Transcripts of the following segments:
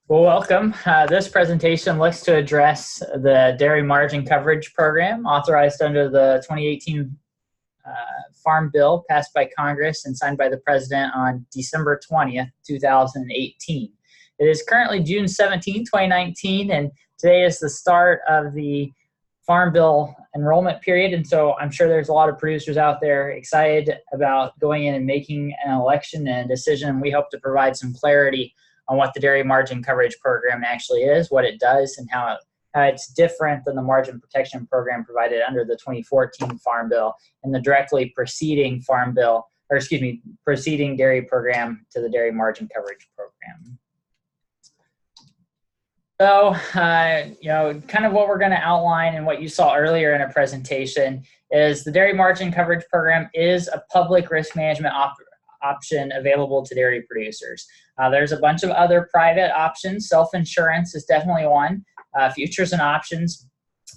Well, welcome. This presentation looks to address the Dairy Margin Coverage Program authorized under the 2018 Farm Bill passed by Congress and signed by the President on December 20th, 2018. It is currently June 17, 2019, and today is the start of the Farm Bill enrollment period, and so I'm sure there's a lot of producers out there excited about going in and making an election and a decision. We hope to provide some clarity on what the Dairy Margin Coverage Program actually is, what it does, and how it's different than the margin protection program provided under the 2014 Farm Bill and the directly preceding Farm Bill, preceding dairy program to the Dairy Margin Coverage Program. So, kind of what we're going to outline and what you saw earlier in a presentation is the Dairy Margin Coverage Program is a public risk management option available to dairy producers. There's a bunch of other private options. Self-insurance is definitely one. Futures and options,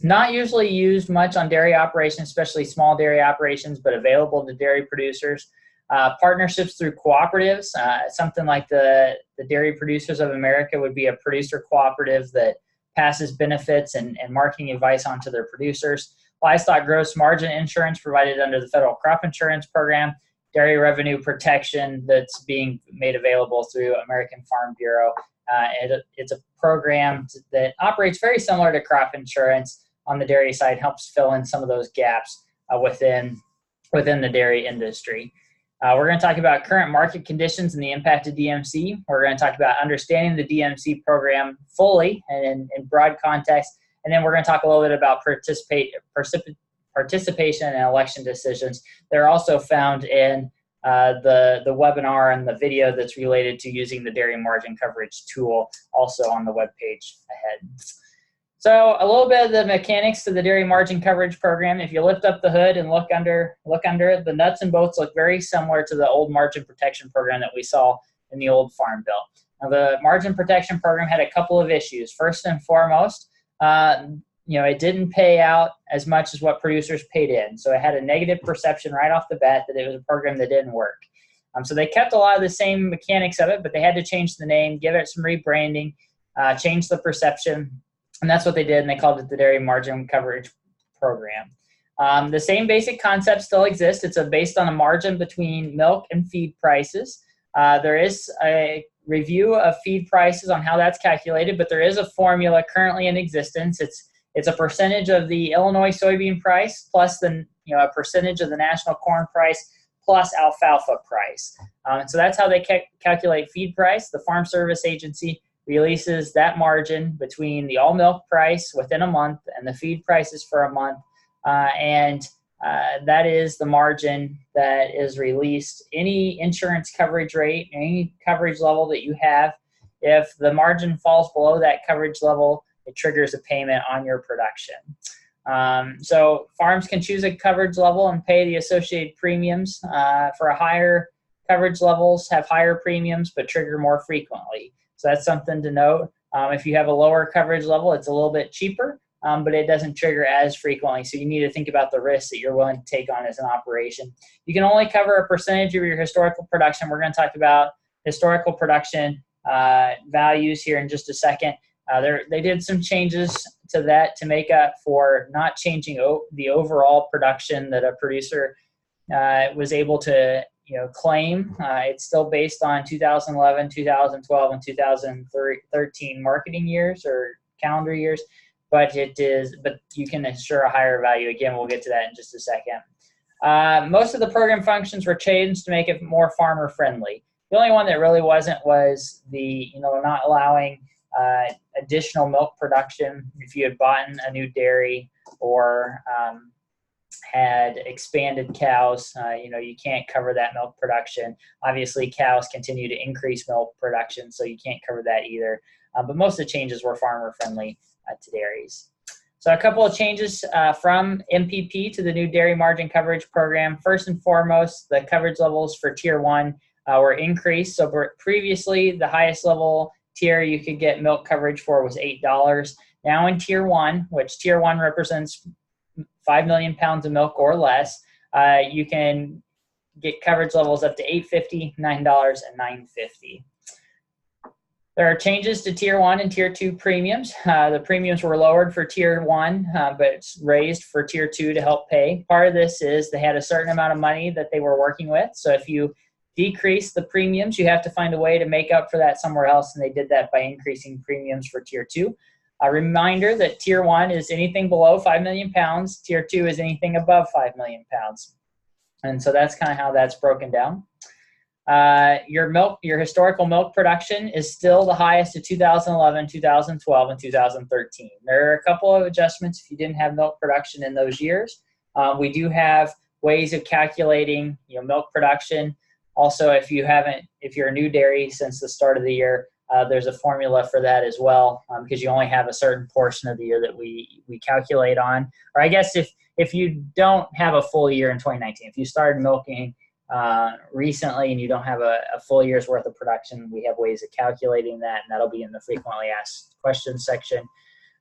not usually used much on dairy operations, especially small dairy operations, but available to dairy producers. Partnerships through cooperatives, something like the Dairy Producers of America would be a producer cooperative that passes benefits and marketing advice on to their producers. Livestock gross margin insurance provided under the federal crop insurance program. Dairy revenue protection that's being made available through American Farm Bureau. It's a program that operates very similar to crop insurance on the dairy side, helps fill in some of those gaps within the dairy industry. We're going to talk about current market conditions and the impact of DMC. We're going to talk about understanding the DMC program fully and in broad context. And then we're going to talk a little bit about participation and election decisions. They're also found in the webinar and the video that's related to using the Dairy Margin Coverage tool, also on the webpage ahead. So a little bit of the mechanics to the Dairy Margin Coverage Program. If you lift up the hood and look under it, the nuts and bolts look very similar to the old margin protection program that we saw in the old Farm Bill. Now, the margin protection program had a couple of issues. First and foremost, it didn't pay out as much as what producers paid in. So it had a negative perception right off the bat that it was a program that didn't work. So they kept a lot of the same mechanics of it, but they had to change the name, give it some rebranding, change the perception. And that's what they did, and they called it the Dairy Margin Coverage Program. The same basic concept still exists. It's based on a margin between milk and feed prices. There is a review of feed prices on how that's calculated, but there is a formula currently in existence. It's a percentage of the Illinois soybean price plus a percentage of the national corn price plus alfalfa price. So that's how they calculate feed price. The Farm Service Agency releases that margin between the all milk price within a month and the feed prices for a month. That is the margin that is released. Any insurance coverage rate, any coverage level that you have, if the margin falls below that coverage level, it triggers a payment on your production. So farms can choose a coverage level and pay the associated premiums. For a higher coverage levels, have higher premiums but trigger more frequently. So that's something to note. If you have a lower coverage level, it's a little bit cheaper, but it doesn't trigger as frequently. So you need to think about the risks that you're willing to take on as an operation. You can only cover a percentage of your historical production. We're going to talk about historical production values here in just a second. They did some changes to that to make up for not changing the overall production that a producer was able to claim. It's still based on 2011, 2012, and 2013 marketing years or calendar years, but you can assure a higher value. Again, we'll get to that in just a second. Most of the program functions were changed to make it more farmer friendly. The only one that really wasn't was the not allowing additional milk production if you had bought a new dairy or had expanded cows. You can't cover that milk production. Obviously, cows continue to increase milk production, so you can't cover that either. But most of the changes were farmer friendly to dairies. So a couple of changes from MPP to the new Dairy Margin Coverage Program. First and foremost, the coverage levels for Tier 1 were increased. So previously, the highest level tier you could get milk coverage for was $8. Now in Tier 1, which Tier 1 represents 5 million pounds of milk or less, you can get coverage levels up to $8.50, $9, and $9.50. There are changes to Tier 1 and Tier 2 premiums. The premiums were lowered for Tier 1, but it's raised for Tier 2 to help pay. Part of this is they had a certain amount of money that they were working with. So if you decrease the premiums, you have to find a way to make up for that somewhere else, and they did that by increasing premiums for Tier 2. A reminder that Tier 1 is anything below 5 million pounds. Tier 2 is anything above 5 million pounds. And so that's kind of how that's broken down. Your historical milk production is still the highest of 2011, 2012, and 2013. There are a couple of adjustments if you didn't have milk production in those years. We do have ways of calculating, milk production. Also, if you're a new dairy since the start of the year, there's a formula for that as well, because you only have a certain portion of the year that we calculate on. Or I guess if you don't have a full year in 2019, if you started milking recently and you don't have a full year's worth of production, we have ways of calculating that, and that'll be in the frequently asked questions section.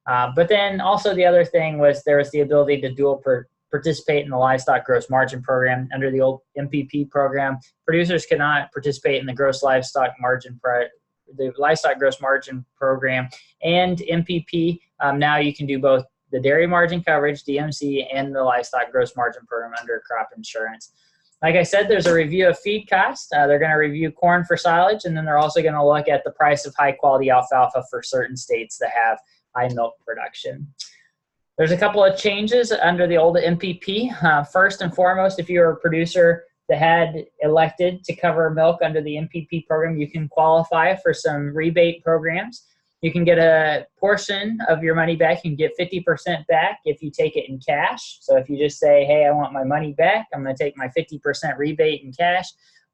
But then also the other thing was there was the ability to dual participate in the livestock gross margin program. Under the old MPP program, producers cannot participate in the livestock gross margin program and MPP. Now you can do both the dairy margin coverage, DMC, and the livestock gross margin program under crop insurance. Like I said, there's a review of feed cost. They're going to review corn for silage, and then they're also going to look at the price of high-quality alfalfa for certain states that have high milk production. There's a couple of changes under the old MPP. First and foremost, if you're a producer that had elected to cover milk under the MPP program, you can qualify for some rebate programs. You can get a portion of your money back. You can get 50% back if you take it in cash. So if you just say, hey, I want my money back, I'm going to take my 50% rebate in cash.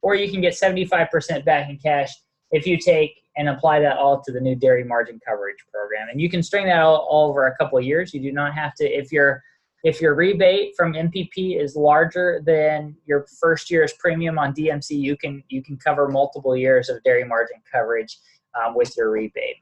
Or you can get 75% back in cash if you take and apply that all to the new dairy margin coverage program. And you can string that all over a couple of years. You do not have to, if your rebate from MPP is larger than your first year's premium on DMC, you can cover multiple years of dairy margin coverage with your rebate.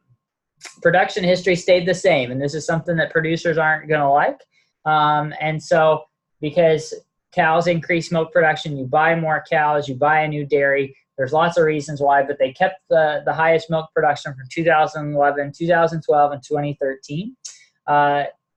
Production history stayed the same, and this is something that producers aren't going to like. And so because cows increase milk production, you buy more cows, you buy a new dairy. There's lots of reasons why, but they kept the highest milk production from 2011, 2012, and 2013.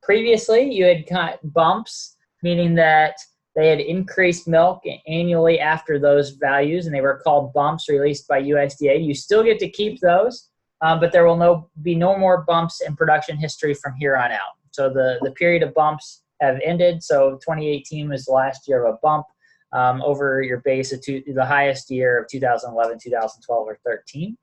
Previously, you had got bumps, meaning that they had increased milk annually after those values, and they were called bumps released by USDA. You still get to keep those. But there will be no more bumps in production history from here on out. So the period of bumps have ended. So 2018 was the last year of a bump over your base of the highest year of 2011, 2012, or 13.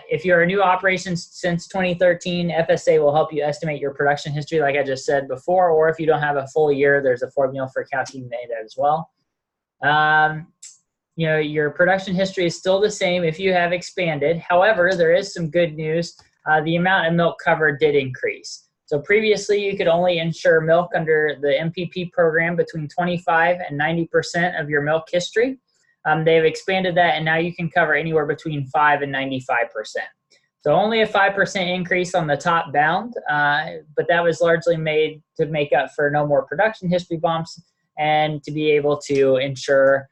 If you're a new operation since 2013, FSA will help you estimate your production history, like I just said before. Or if you don't have a full year, there's a formula for calculating that as well. Your production history is still the same if you have expanded. However, there is some good news. The amount of milk covered did increase. So previously, you could only insure milk under the MPP program between 25 and 90% of your milk history. They've expanded that, and now you can cover anywhere between 5 and 95%. So only a 5% increase on the top bound, but that was largely made to make up for no more production history bumps and to be able to insure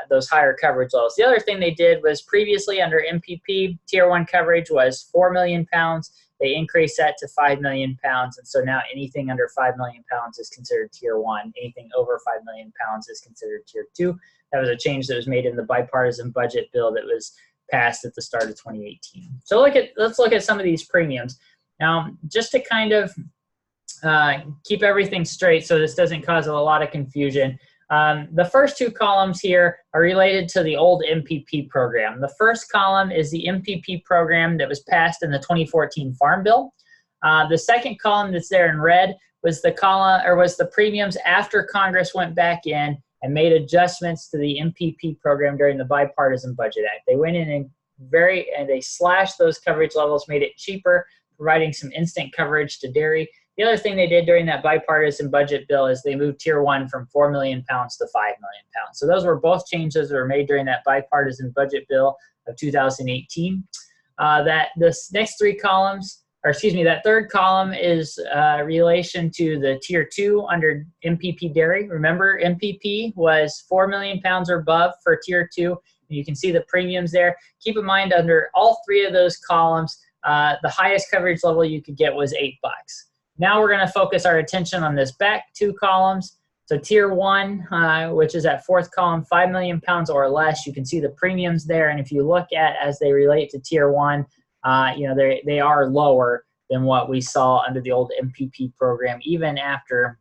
those higher coverage levels. The other thing they did was previously under MPP, Tier 1 coverage was 4 million pounds. They increased that to 5 million pounds. And so now anything under 5 million pounds is considered Tier 1. Anything over 5 million pounds is considered Tier 2. That was a change that was made in the bipartisan budget bill that was passed at the start of 2018. So let's look at some of these premiums. Now, just to kind of keep everything straight so this doesn't cause a lot of confusion, the first two columns here are related to the old MPP program. The first column is the MPP program that was passed in the 2014 Farm Bill. The second column that's there in red was the premiums after Congress went back in and made adjustments to the MPP program during the Bipartisan Budget Act. They went in and they slashed those coverage levels, made it cheaper, providing some instant coverage to dairy. The other thing they did during that bipartisan budget bill is they moved Tier 1 from 4 million pounds to 5 million pounds. So those were both changes that were made during that bipartisan budget bill of 2018. This next three columns, that third column is relation to the Tier 2 under MPP dairy. Remember, MPP was 4 million pounds or above for Tier 2, You can see the premiums there. Keep in mind, under all three of those columns, the highest coverage level you could get was $8. Now we're going to focus our attention on this back two columns. So tier 1, which is that fourth column, 5 million pounds or less. You can see the premiums there, and if you look at as they relate to tier 1, you know, they are lower than what we saw under the old MPP program, even after,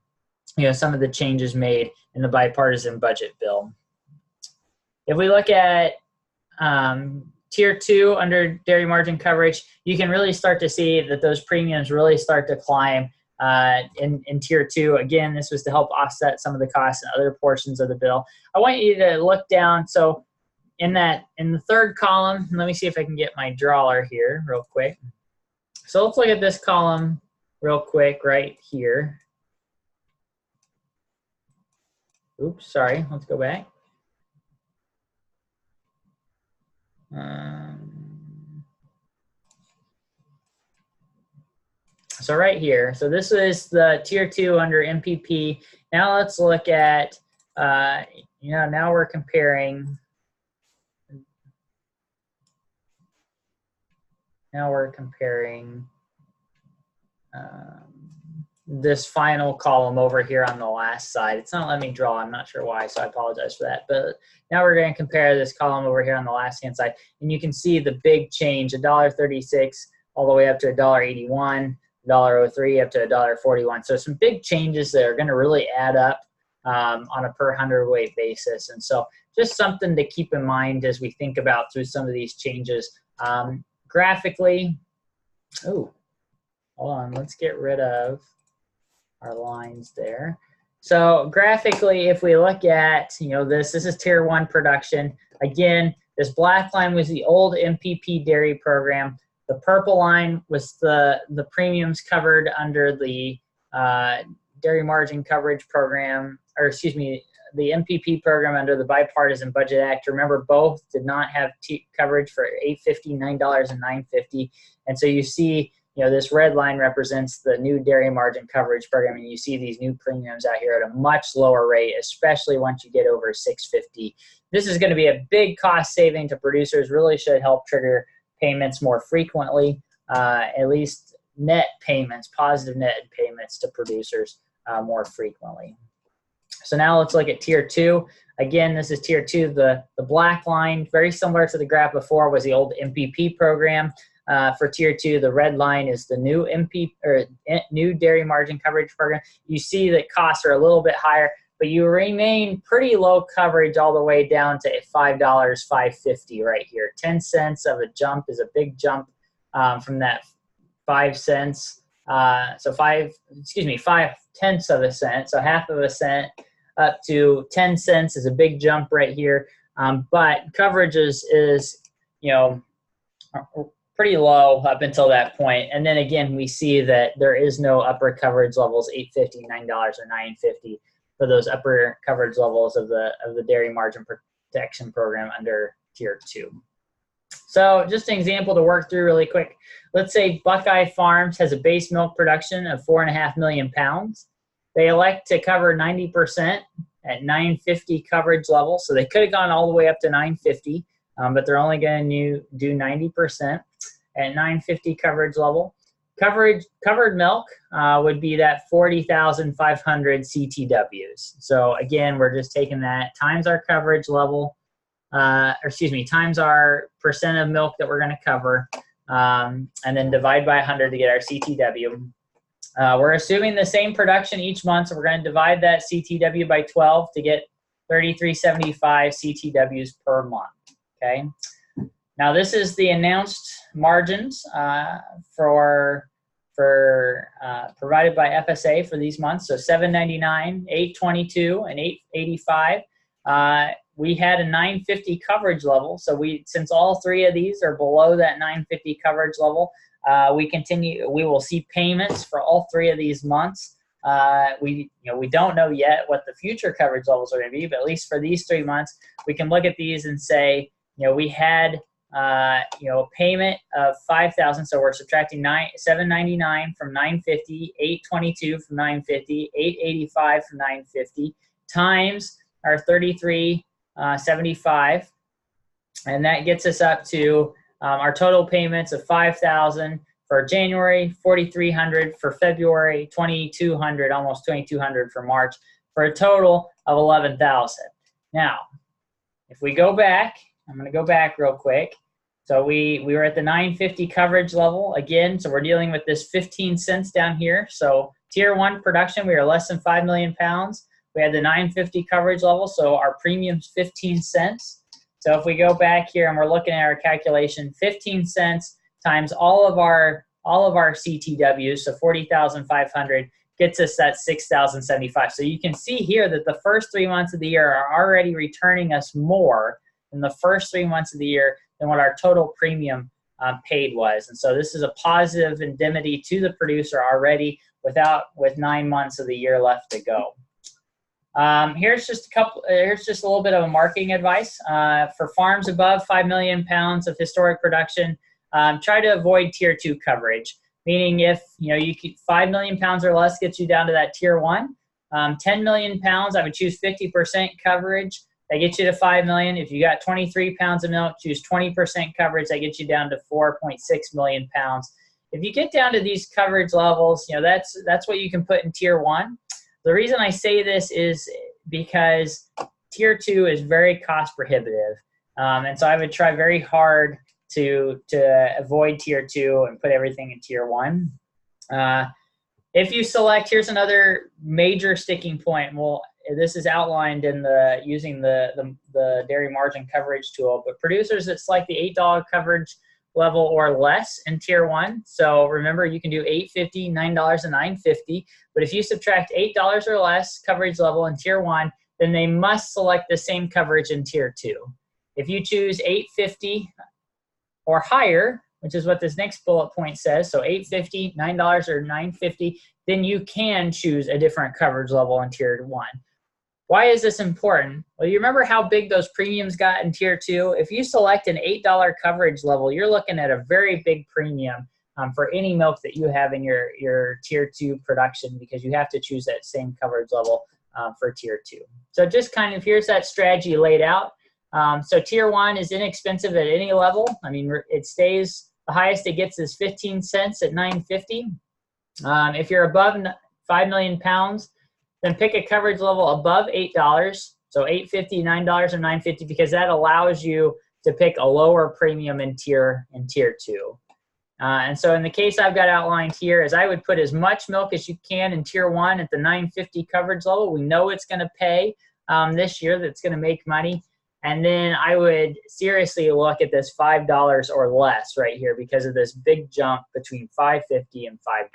you know, some of the changes made in the bipartisan budget bill. If we look at tier 2 under dairy margin coverage, you can really start to see that those premiums really start to climb in tier 2. Again, this was to help offset some of the costs in other portions of the bill. I want you to look down. So in the third column, let me see if I can get my drawer here real quick. So let's look at this column real quick right here. Oops, sorry, let's go back. So right here, so this is the tier 2 under MPP. Now let's look at, you know, now we're comparing. Now we're comparing this final column over here on the last side. It's not letting me draw, I'm not sure why, so I apologize for that. But now we're going to compare this column over here on the last hand side, and you can see the big change, $1.36 all the way up to $1.81, $1.03 up to $1.41. So some big changes that are going to really add up on a per hundredweight basis. And so just something to keep in mind as we think about through some of these changes. Graphically, oh, hold on, let's get rid of our lines there. So graphically, if we look at, you know, this is tier 1 production. Again, this black line was the old MPP dairy program. The purple line was the premiums covered under the dairy margin coverage program, or excuse me, the MPP program under the Bipartisan Budget Act. Remember, both did not have coverage for $8.50, $9, and $9.50. And so you see, you know, this red line represents the new dairy margin coverage program, and you see these new premiums out here at a much lower rate, especially once you get over $6.50. This is going to be a big cost saving to producers, really should help trigger payments more frequently, at least net payments, positive net payments to producers more frequently. So now let's look at tier 2. Again, this is tier 2. The black line, very similar to the graph before, was the old MPP program. For tier 2, the red line is the new new dairy margin coverage program. You see that costs are a little bit higher, but you remain pretty low coverage all the way down to $5, $5.50 right here. 10 cents of a jump is a big jump from that 5 cents. So 5/10 of a cent, so half of a cent up to 10 cents is a big jump right here. But coverage is, you know, pretty low up until that point. And then again, we see that there is no upper coverage levels, $8.50, $9, or $9.50 for those upper coverage levels of the dairy margin protection program under tier 2. So just an example to work through really quick. Let's say Buckeye Farms has a base milk production of 4.5 million pounds. They elect to cover 90% at $9.50 coverage level. So they could have gone all the way up to $9.50, but they're only going to do 90% at $9.50 coverage level. Covered milk would be that 40,500 CTWs. So again, we're just taking that times our coverage level, times our percent of milk that we're going to cover, and then divide by 100 to get our CTW. We're assuming the same production each month, so we're going to divide that CTW by 12 to get 3,375 CTWs per month. Okay. Now this is the announced margins provided by FSA for these months. So $7.99, $8.22, and $8.85. We had a $9.50 coverage level. So since all three of these are below that $9.50 coverage level, we will see payments for all three of these months. We don't know yet what the future coverage levels are going to be, but at least for these 3 months, we can look at these and say, we had a payment of $5,000, so we're subtracting $7.99 from $9.50, $8.22 from $9.50, $8.85 from $9.50 times our $33.75 And that gets us up to our total payments of $5,000 for January, $4,300 for February, $2,200, almost $2,200 for March, for a total of $11,000. Now, if we go back, I'm going to go back real quick. So we were at the 950 coverage level again. So we're dealing with this 15 cents down here. So tier 1 production, we are less than 5 million pounds. We had the 950 coverage level, so our premium's 15 cents. So if we go back here and we're looking at our calculation, 15 cents times all of our CTWs, so 40,500, gets us that 6,075. So you can see here that the first 3 months of the year are already returning us more in the first 3 months of the year than what our total premium paid was. And so this is a positive indemnity to the producer already with 9 months of the year left to go. Here's just a little bit of a marketing advice for farms above 5 million pounds of historic production. Try to avoid tier 2 coverage, meaning if you keep 5 million pounds or less gets you down to that tier 1. 10 million pounds, I would choose 50% coverage. That gets you to 5 million. If you got 23 pounds of milk, choose 20% coverage. That gets you down to 4.6 million pounds. If you get down to these coverage levels, that's what you can put in tier 1. The reason I say this is because tier 2 is very cost prohibitive. And so I would try very hard to avoid tier 2 and put everything in tier 1. If you select, here's another major sticking point. Well, this is outlined in using the dairy margin coverage tool, but producers that select the $8 coverage level or less in tier 1. So remember, you can do $8.50, $9, and $9.50. But if you subtract $8 or less coverage level in tier 1, then they must select the same coverage in tier 2. If you choose $8.50 or higher, which is what this next bullet point says, so $8.50, $9, or $9.50, then you can choose a different coverage level in tier 1. Why is this important? Well, you remember how big those premiums got in tier 2? If you select an $8 coverage level, you're looking at a very big premium for any milk that you have in your tier 2 production, because you have to choose that same coverage level for tier 2. So just kind of, here's that strategy laid out. So tier 1 is inexpensive at any level. I mean, it stays, the highest it gets is 15 cents at $9.50. If you're above 5 million pounds, then pick a coverage level above $8, so $8.50, $9, or $9.50, because that allows you to pick a lower premium in tier 2. And so in the case I've got outlined here is I would put as much milk as you can in tier 1 at the $9.50 coverage level. We know it's going to pay this year, that's going to make money. And then I would seriously look at this $5 or less right here because of this big jump between $5.50 and $5,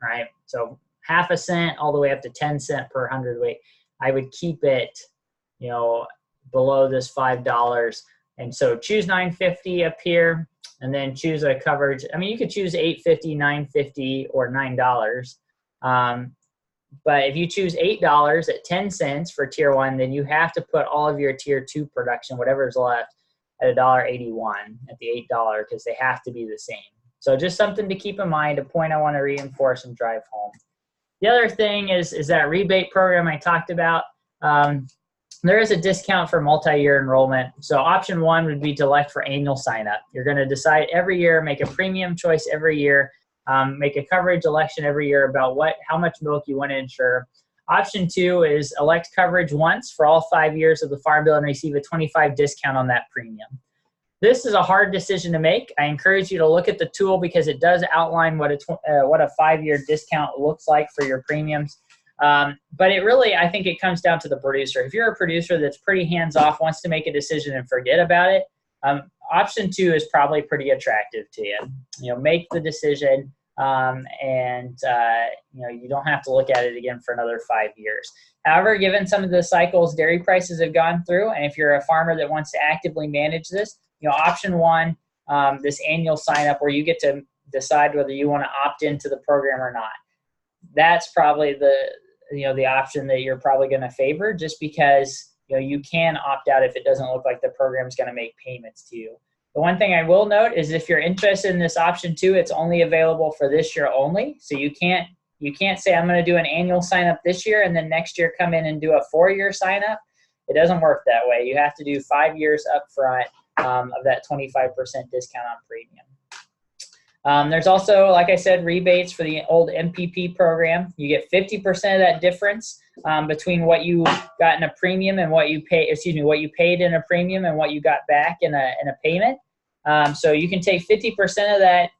right? So half a cent all the way up to 10 cents per hundredweight. I would keep it, below this $5. And so choose $9.50 up here, and then choose a coverage. I mean, you could choose $8.50, $9.50, or $9. But if you choose $8 at 10 cents for tier 1, then you have to put all of your tier 2 production, whatever's left, at $1.81 at the $8, because they have to be the same. So just something to keep in mind, a point I want to reinforce and drive home. The other thing is that rebate program I talked about. There is a discount for multi-year enrollment. So option 1 would be to elect for annual sign-up. You're going to decide every year, make a premium choice every year, make a coverage election every year about how much milk you want to insure. Option 2 is elect coverage once for all 5 years of the Farm Bill and receive a 25% discount on that premium. This is a hard decision to make. I encourage you to look at the tool because it does outline what a 5-year discount looks like for your premiums. But it really, I think it comes down to the producer. If you're a producer that's pretty hands-off, wants to make a decision and forget about it, option 2 is probably pretty attractive to you. Make the decision, and you don't have to look at it again for another 5 years. However, given some of the cycles dairy prices have gone through, and if you're a farmer that wants to actively manage this, option 1, this annual sign up where you get to decide whether you want to opt into the program or not. That's probably the option that you're probably going to favor, just because you can opt out if it doesn't look like the program is going to make payments to you. The one thing I will note is if you're interested in this option 2, it's only available for this year only. So you can't say I'm going to do an annual sign up this year and then next year come in and do a 4-year sign up. It doesn't work that way. You have to do 5 years up front of that 25% discount on premium. There's also, like I said, rebates for the old MPP program. You get 50% of that difference between what you got in a premium and what you what you paid in a premium and what you got back in a payment. So you can take 50% of that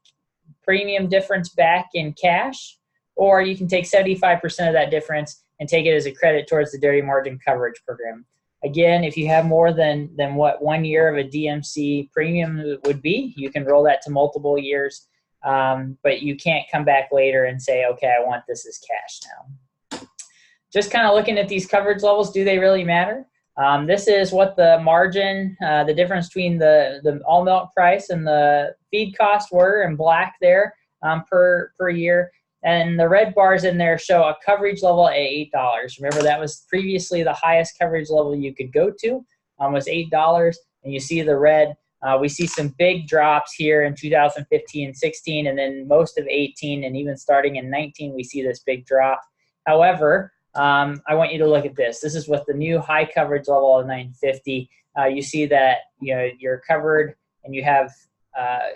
premium difference back in cash, or you can take 75% of that difference and take it as a credit towards the dairy margin coverage program. Again, if you have more than what 1 year of a DMC premium would be, you can roll that to multiple years, but you can't come back later and say, okay, I want this as cash now. Just kind of looking at these coverage levels, do they really matter? This is what the margin, the difference between the all milk price and the feed cost were in black there per year. And the red bars in there show a coverage level at $8. Remember, that was previously the highest coverage level you could go to, was $8. And you see the red. We see some big drops here in 2015 and 16, and then most of 18, and even starting in 19, we see this big drop. However, I want you to look at this. This is with the new high coverage level of 950. You see that you're covered and you have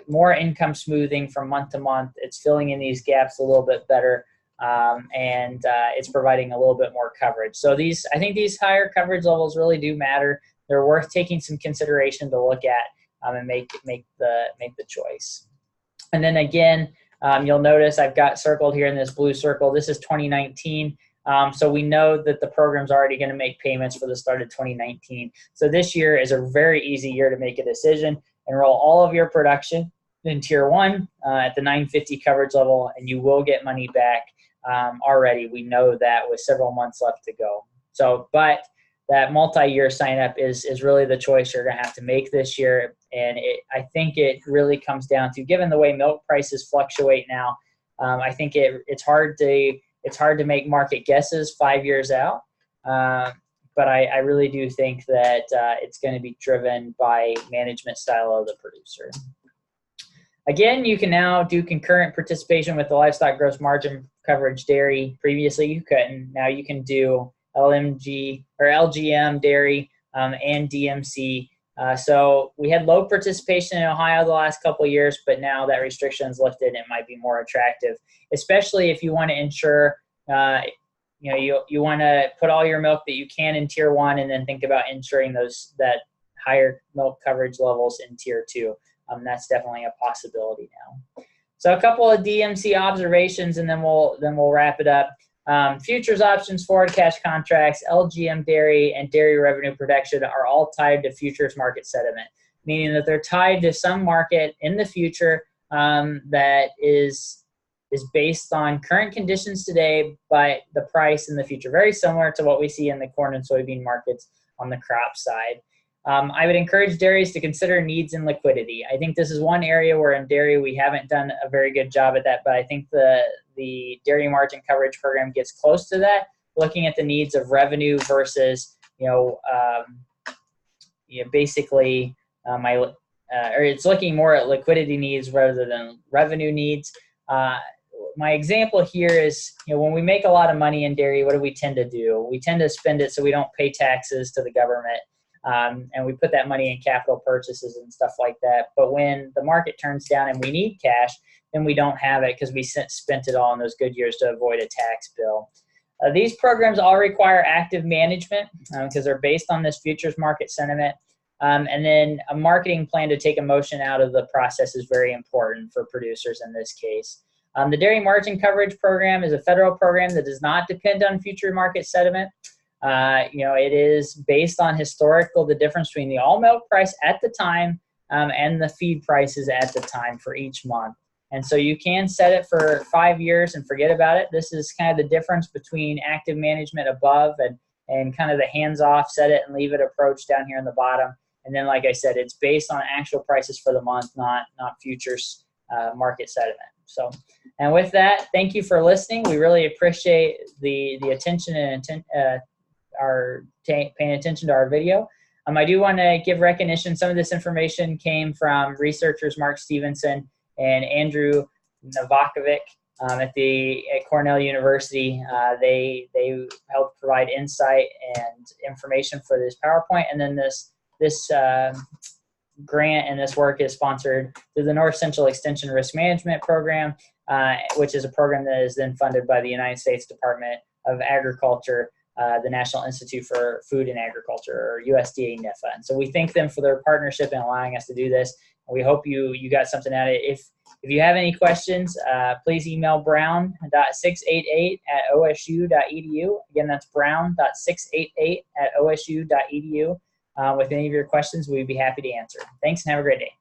more income smoothing from month to month. It's filling in these gaps a little bit better, and it's providing a little bit more coverage. So I think these higher coverage levels really do matter. They're worth taking some consideration to look at and make the choice. And then again, you'll notice I've got circled here in this blue circle. This is 2019. So we know that the program's already going to make payments for the start of 2019. So this year is a very easy year to make a decision. Enroll all of your production in Tier 1 at the 950 coverage level, and you will get money back already. We know that with several months left to go. So, but that multi-year sign-up is really the choice you're going to have to make this year. And I think it really comes down to, given the way milk prices fluctuate now, I think it's hard to make market guesses 5 years out. But I really do think that it's going to be driven by management style of the producer. Again, you can now do concurrent participation with the livestock gross margin coverage dairy. Previously, you couldn't. Now you can do LMG or LGM dairy and DMC. So we had low participation in Ohio the last couple of years, but now that restriction is lifted, it might be more attractive, especially if you want to ensure you want to put all your milk that you can in Tier 1 and then think about ensuring that higher milk coverage levels in Tier 2. That's definitely a possibility now. So a couple of DMC observations, and then we'll wrap it up. Futures options, forward cash contracts, LGM dairy, and dairy revenue protection are all tied to futures market sentiment, meaning that they're tied to some market in the future that is based on current conditions today, but the price in the future. Very similar to what we see in the corn and soybean markets on the crop side. I would encourage dairies to consider needs and liquidity. I think this is one area where in dairy we haven't done a very good job at that, but I think the dairy margin coverage program gets close to that, looking at the needs of revenue versus, basically or it's looking more at liquidity needs rather than revenue needs. My example here is, when we make a lot of money in dairy, what do we tend to do? We tend to spend it so we don't pay taxes to the government. And we put that money in capital purchases and stuff like that. But when the market turns down and we need cash, then we don't have it because we spent it all in those good years to avoid a tax bill. These programs all require active management because they're based on this futures market sentiment. And then a marketing plan to take emotion out of the process is very important for producers in this case. The Dairy Margin Coverage Program is a federal program that does not depend on future market sentiment. It is based on the difference between the all milk price at the time and the feed prices at the time for each month. And so you can set it for 5 years and forget about it. This is kind of the difference between active management above and kind of the hands-off, set it and leave it approach down here in the bottom. And then, like I said, it's based on actual prices for the month, not futures market sentiment. So, and with that, thank you for listening. We really appreciate the attention and paying attention to our video. I do want to give recognition. Some of this information came from researchers Mark Stevenson and Andrew Novakovic at Cornell University. They helped provide insight and information for this PowerPoint, and then this grant and this work is sponsored through the North Central Extension Risk Management Program, which is a program that is then funded by the United States Department of Agriculture, the National Institute for Food and Agriculture, or USDA NIFA. And so we thank them for their partnership in allowing us to do this. And we hope you got something out of it. If you have any questions, please email brown.688@osu.edu. Again, that's brown.688@osu.edu. With any of your questions, we'd be happy to answer. Thanks and have a great day.